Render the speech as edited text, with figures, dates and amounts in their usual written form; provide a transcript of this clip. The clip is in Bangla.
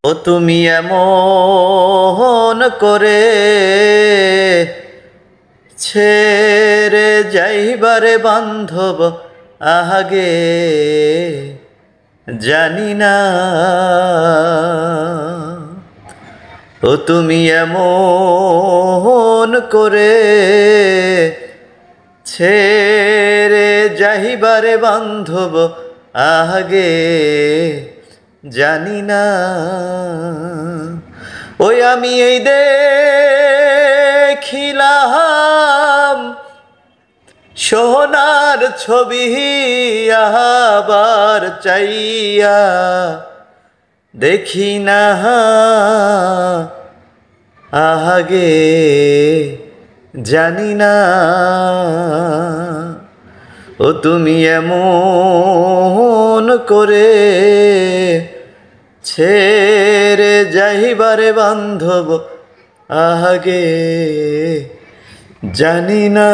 ও তুমি এমন করে ছেড়ে যাইবারে বান্ধব আগে জানি না। ও তুমি এমন করে ছেড়ে যাইবারে বান্ধব আগে জানি না। ওই আমি এই দেখিলাম সোনার ছবি আবার চাইয়া দেখি না আগে জানি না। ও তুমি এমন করে ছেড়ে যাইবারে বান্ধব আগে জানি না।